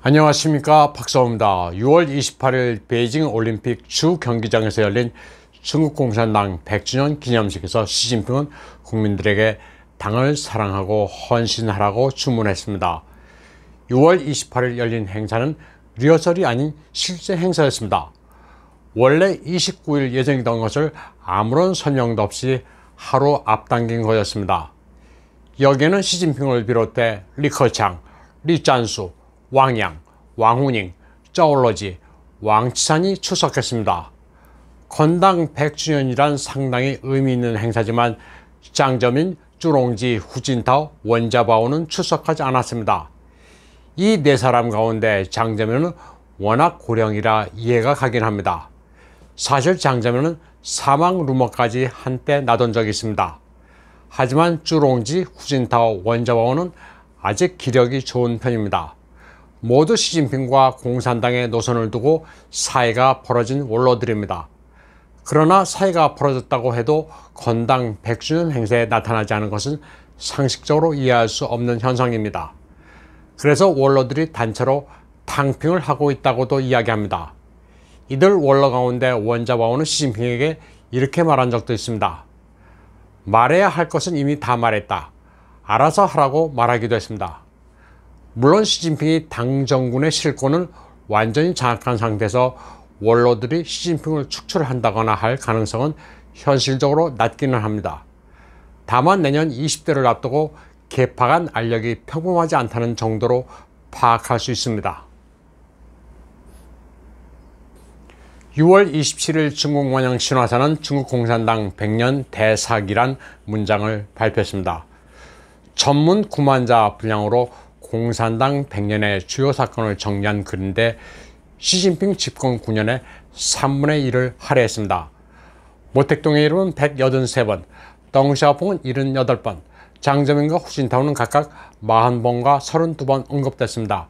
안녕하십니까, 박사호입니다. 6월 28일 베이징 올림픽 주 경기장에서 열린 중국 공산당 100주년 기념식에서 시진핑은 국민들에게 당을 사랑하고 헌신하라고 주문했습니다. 6월 28일 열린 행사는 리허설이 아닌 실제 행사였습니다. 원래 29일 예정이던 것을 아무런 설명도 없이 하루 앞당긴 거였습니다. 여기에는 시진핑을 비롯해 리커창, 리짠수, 왕양, 왕후닝, 짜올러지, 왕치산이 출석했습니다. 건당 100주년이란 상당히 의미 있는 행사지만 장저민, 쭈롱지, 후진타오, 원자바오는 출석하지 않았습니다. 이 네 사람 가운데 장저민은 워낙 고령이라 이해가 가긴 합니다. 사실 장저민은 사망 루머까지 한때 나던 적이 있습니다. 하지만 쭈롱지, 후진타오, 원자바오는 아직 기력이 좋은 편입니다. 모두 시진핑과 공산당의 노선을 두고 사이가 벌어진 원로들입니다. 그러나 사이가 벌어졌다고 해도 건당 100주년 행사에 나타나지 않은 것은 상식적으로 이해할 수 없는 현상입니다. 그래서 원로들이 단체로 탕핑을 하고 있다고도 이야기합니다. 이들 원로 가운데 원자바오는 시진핑에게 이렇게 말한 적도 있습니다. 말해야 할 것은 이미 다 말했다. 알아서 하라고 말하기도 했습니다. 물론 시진핑이 당 정군의 실권을 완전히 장악한 상태에서 원로들이 시진핑을 축출한다거나 할 가능성은 현실적으로 낮기는 합니다. 다만 내년 20대를 앞두고 개파 간 알력이 평범하지 않다는 정도로 파악할 수 있습니다. 6월 27일 중국 원양 신화사는 중국 공산당 100년 대사기란 문장을 발표했습니다. 전문 9만자 분량으로 공산당 100년의 주요 사건을 정리한 글인데 시진핑 집권 9년에 3분의 1을 할애했습니다. 모택동의 이름은 183번, 덩샤오퐁은 78번, 장저민과 후진타오는 각각 40번과 32번 언급됐습니다.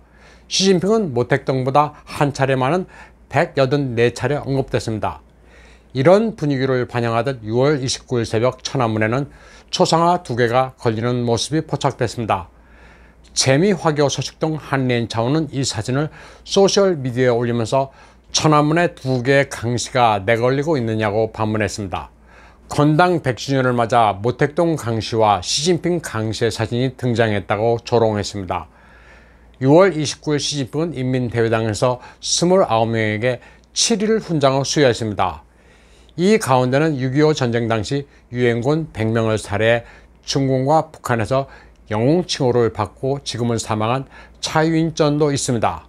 시진핑은 모택동보다 한 차례 많은 184차례 언급됐습니다. 이런 분위기를 반영하듯 6월 29일 새벽 천안문에는 초상화 2개가 걸리는 모습이 포착됐습니다. 재미화교 소식동 한렌차오는 이 사진을 소셜미디어에 올리면서 천안문에 2개의 강시가 내걸리고 있느냐고 반문했습니다. 건당 100주년을 맞아 모택동 강시와 시진핑 강시의 사진이 등장했다고 조롱했습니다. 6월 29일 시진핑은 인민대회당에서 29명에게 7일 훈장을 수여했습니다. 이 가운데는 6.25 전쟁 당시 유엔군 100명을 살해해 중공과 북한에서 영웅 칭호를 받고 지금은 사망한 차윈전도 있습니다.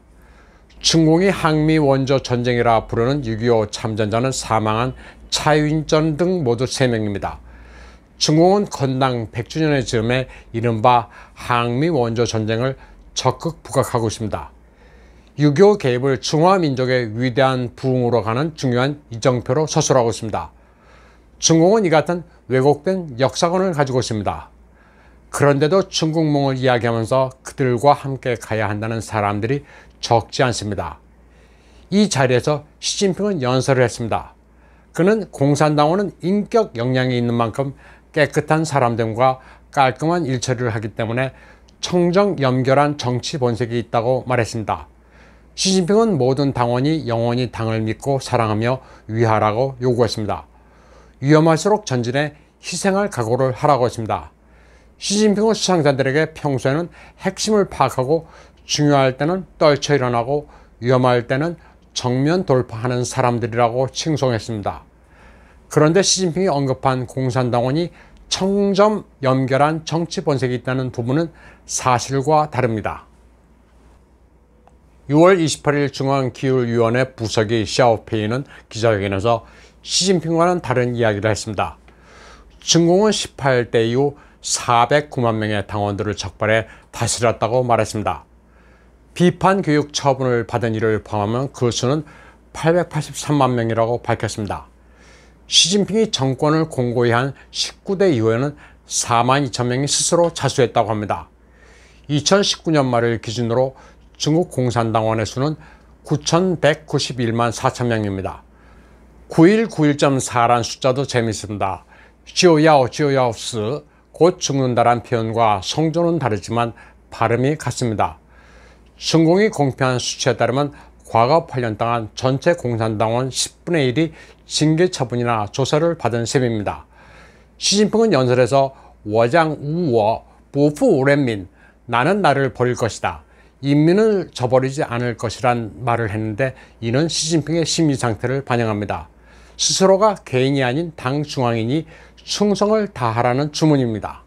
중공이 항미 원조 전쟁이라 부르는 6.25 참전자는 사망한 차윈전 등 모두 3명입니다. 중공은 건당 100주년의 즈음에 이른바 항미 원조 전쟁을 적극 부각하고 있습니다. 6.25 개입을 중화민족의 위대한 부흥으로 가는 중요한 이정표로 서술하고 있습니다. 중공은 이 같은 왜곡된 역사관을 가지고 있습니다. 그런데도 중국몽을 이야기하면서 그들과 함께 가야 한다는 사람들이 적지 않습니다. 이 자리에서 시진핑은 연설을 했습니다. 그는 공산당원은 인격 역량이 있는 만큼 깨끗한 사람들과 깔끔한 일처리를 하기 때문에 청정연결한 정치 본색이 있다고 말했습니다. 시진핑은 모든 당원이 영원히 당을 믿고 사랑하며 위하라고 요구했습니다. 위험할수록 전진해 희생할 각오를 하라고 했습니다. 시진핑은 수상자들에게 평소에는 핵심을 파악하고 중요할 때는 떨쳐 일어나고 위험할 때는 정면 돌파하는 사람들이라고 칭송했습니다. 그런데 시진핑이 언급한 공산당원이 청점 연결한 정치 본색이 있다는 부분은 사실과 다릅니다. 6월 28일 중앙기후위원회 부서기 샤오페이는 기자회견에서 시진핑과는 다른 이야기를 했습니다. 중공은 18대 이후 409만 명의 당원들을 적발해 다스렸다고 말했습니다. 비판 교육 처분을 받은 이를 포함하면 그 수는 883만 명이라고 밝혔습니다. 시진핑이 정권을 공고히 한 19대 이후에는 4만 2천 명이 스스로 자수했다고 합니다. 2019년 말을 기준으로 중국 공산당원의 수는 9,191만 4천 명입니다. 9191.4란 숫자도 재미있습니다. 쥐오야오스 곧 죽는다란 표현과 성조는 다르지만 발음이 같습니다. 성공이 공표한 수치에 따르면 과거 8년 동안 전체 공산당원 10분의 1이 징계 처분이나 조사를 받은 셈입니다. 시진핑은 연설에서 워장 우워 보프 오랜민 나는 나를 버릴 것이다. 인민을 저버리지 않을 것이란 말을 했는데 이는 시진핑의 심리 상태를 반영합니다. 스스로가 개인이 아닌 당 중앙인이 충성을 다하라는 주문입니다.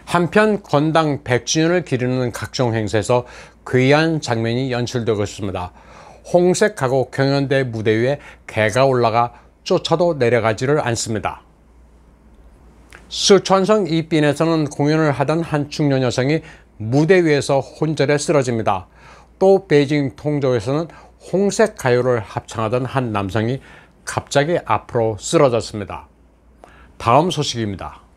한편 건당 100주년을 기리는 각종 행사에서 괴이한 장면이 연출되고 있습니다. 홍색하고 경연대 무대 위에 개가 올라가 쫓아도 내려가지를 않습니다. 스촨성 이빈에서는 공연을 하던 한 중년 여성이 무대 위에서 혼절에 쓰러집니다. 또 베이징 통조에서는 홍색 가요를 합창하던 한 남성이 갑자기 앞으로 쓰러졌습니다. 다음 소식입니다.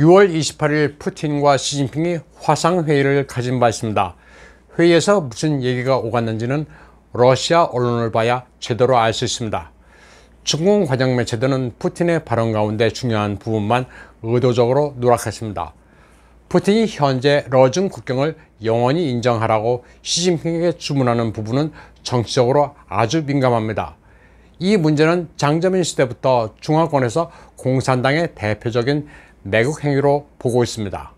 6월 28일 푸틴과 시진핑이 화상회의를 가진 바 있습니다. 회의에서 무슨 얘기가 오갔는지는 러시아 언론을 봐야 제대로 알 수 있습니다. 중공 관영 매체들은 푸틴의 발언 가운데 중요한 부분만 의도적으로 누락했습니다. 푸틴이 현재 러중 국경을 영원히 인정하라고 시진핑에게 주문하는 부분은 정치적으로 아주 민감합니다. 이 문제는 장저민 시대부터 중화권에서 공산당의 대표적인 매국 행위로 보고 있습니다.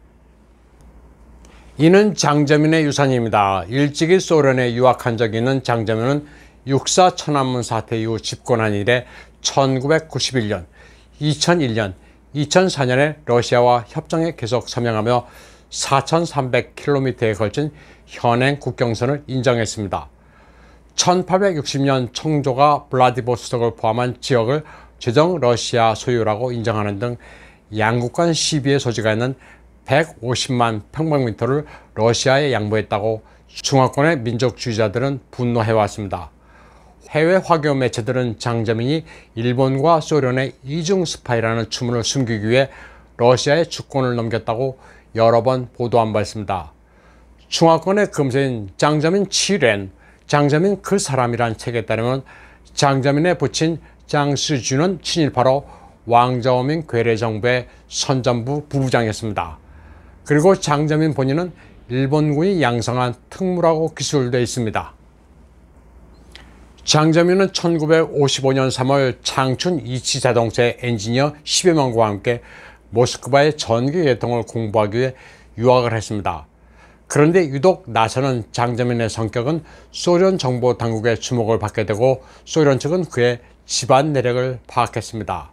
이는 장저민의 유산입니다. 일찍이 소련에 유학한 적이 있는 장저민은 육사 천안문 사태 이후 집권한 이래 1991년, 2001년, 2004년에 러시아와 협정에 계속 서명하며 4,300km에 걸친 현행 국경선을 인정했습니다. 1860년 청조가 블라디보스톡을 포함한 지역을 제정 러시아 소유라고 인정하는 등 양국 간 시비의 소지가 있는 150만 평방미터를 러시아에 양보했다고 중화권의 민족주의자들은 분노해왔습니다. 해외 화교 매체들은 장저민이 일본과 소련의 이중 스파이라는 추문을 숨기기 위해 러시아의 주권을 넘겼다고 여러 번 보도한 바 있습니다. 중화권의 금세인 장저민 치렌, 장저민 그 사람이란 책에 따르면 장저민의 부친 장스준은 친일파로 왕자오밍 괴뢰정부의 선전부 부부장이었습니다. 그리고 장저민 본인은 일본군이 양성한 특무라고 기술되어 있습니다. 장저민은 1955년 3월 창춘 이치자동차의 엔지니어 10여 명과 함께 모스크바의 전기 계통을 공부하기 위해 유학을 했습니다. 그런데 유독 나서는 장저민의 성격은 소련 정보 당국의 주목을 받게 되고 소련 측은 그의 집안 내력을 파악했습니다.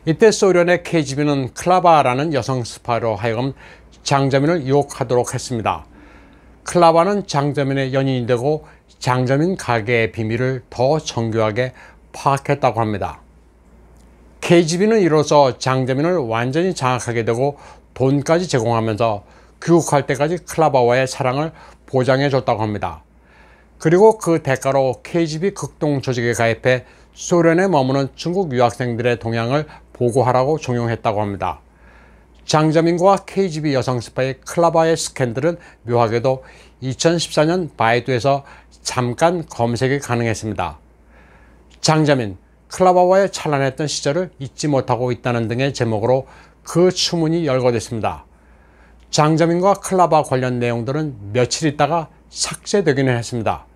이때 소련의 KGB는 클라바라는 여성 스파이로 하여금 장저민을 유혹하도록 했습니다. 클라바는 장저민의 연인이 되고 장저민 가게의 비밀을 더 정교하게 파악했다고 합니다. KGB는 이로써 장저민을 완전히 장악하게 되고 돈까지 제공하면서 귀국할 때까지 클라바와의 사랑을 보장해 줬다고 합니다. 그리고 그 대가로 KGB 극동 조직에 가입해 소련에 머무는 중국 유학생들의 동향을 보고하라고 종용했다고 합니다. 장저민과 KGB 여성 스파이 클라바의 스캔들은 묘하게도 2014년 바이두에서 잠깐 검색이 가능했습니다. 장저민, 클라바와의 찬란했던 시절을 잊지 못하고 있다는 등의 제목으로 그 추문이 열거됐습니다. 장저민과 클라바 관련 내용들은 며칠 있다가 삭제되기는 했습니다.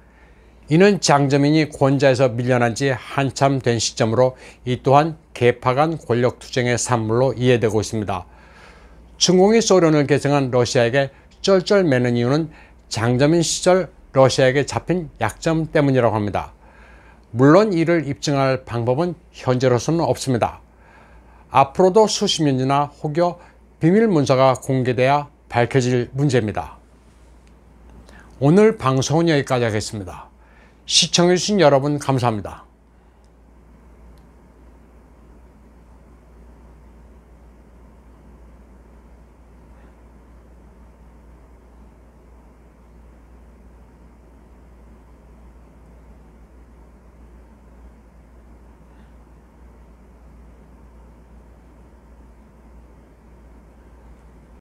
이는 장저민이 권좌에서 밀려난 지 한참 된 시점으로 이 또한 계파 간 권력 투쟁의 산물로 이해되고 있습니다. 중공이 소련을 계승한 러시아에게 쩔쩔매는 이유는 장저민 시절 러시아에게 잡힌 약점 때문이라고 합니다. 물론 이를 입증할 방법은 현재로서는 없습니다. 앞으로도 수십 년 지나 혹여 비밀 문서가 공개돼야 밝혀질 문제입니다. 오늘 방송은 여기까지 하겠습니다. 시청해주신 여러분 감사합니다.